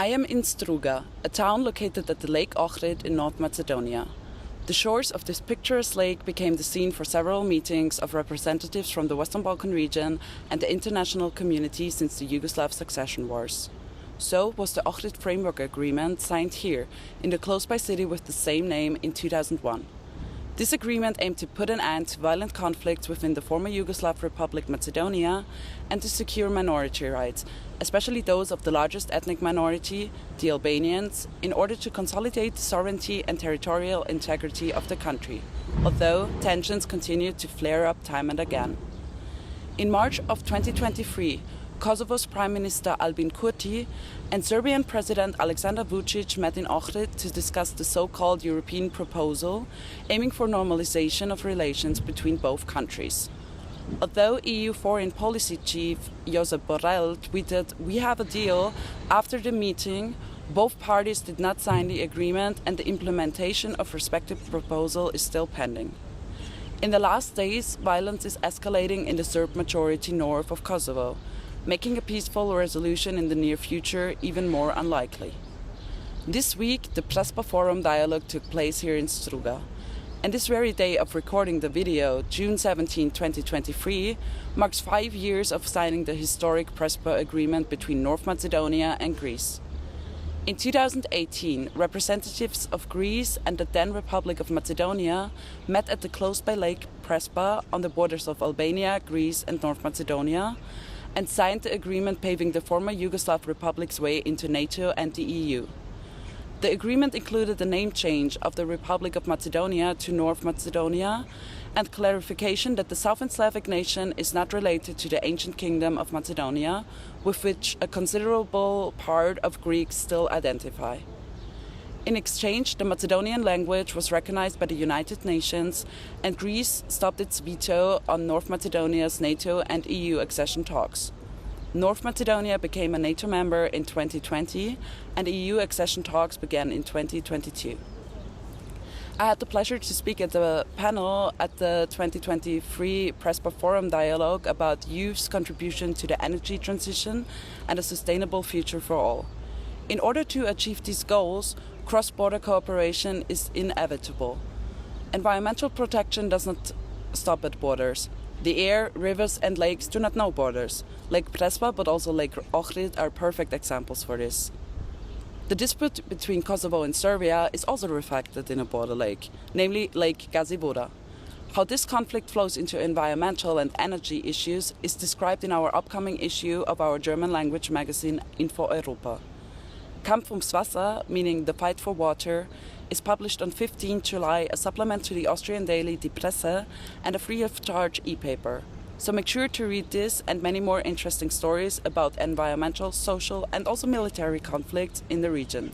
I am in Struga, a town located at the Lake Ohrid in North Macedonia. The shores of this picturesque lake became the scene for several meetings of representatives from the Western Balkan region and the international community since the Yugoslav succession wars. So was the Ohrid Framework Agreement signed here, in the close-by city with the same name, in 2001. This agreement aimed to put an end to violent conflicts within the former Yugoslav Republic of Macedonia and to secure minority rights, especially those of the largest ethnic minority, the Albanians, in order to consolidate the sovereignty and territorial integrity of the country, although tensions continued to flare up time and again. In March of 2023, Kosovo's Prime Minister Albin Kurti and Serbian President Aleksandar Vučić met in Ohrid to discuss the so-called European proposal, aiming for normalization of relations between both countries. Although EU Foreign Policy Chief Josep Borrell tweeted, "We have a deal," after the meeting, both parties did not sign the agreement and the implementation of respective proposal is still pending. In the last days, violence is escalating in the Serb majority north of Kosovo, making a peaceful resolution in the near future even more unlikely. This week, the Prespa Forum Dialogue took place here in Struga. And this very day of recording the video, June 17, 2023, marks 5 years of signing the historic Prespa Agreement between North Macedonia and Greece. In 2018, representatives of Greece and the then Republic of Macedonia met at the close-by Lake Prespa on the borders of Albania, Greece and North Macedonia, and signed the agreement paving the former Yugoslav Republic's way into NATO and the EU. The agreement included the name change of the Republic of Macedonia to North Macedonia and clarification that the Southern-Slavic nation is not related to the ancient kingdom of Macedonia, with which a considerable part of Greeks still identify. In exchange, the Macedonian language was recognized by the United Nations, and Greece stopped its veto on North Macedonia's NATO and EU accession talks. North Macedonia became a NATO member in 2020, and EU accession talks began in 2022. I had the pleasure to speak at the panel at the 2023 Prespa Forum Dialogue about youth's contribution to the energy transition and a sustainable future for all. In order to achieve these goals, cross-border cooperation is inevitable. Environmental protection does not stop at borders. The air, rivers and lakes do not know borders. Lake Prespa, but also Lake Ohrid, are perfect examples for this. The dispute between Kosovo and Serbia is also reflected in a border lake, namely Lake Gazivoda. How this conflict flows into environmental and energy issues is described in our upcoming issue of our German language magazine Info Europa. Kampf ums Wasser, meaning the fight for water, is published on 15 July, a supplement to the Austrian daily Die Presse and a free-of-charge e-paper. So make sure to read this and many more interesting stories about environmental, social and also military conflicts in the region.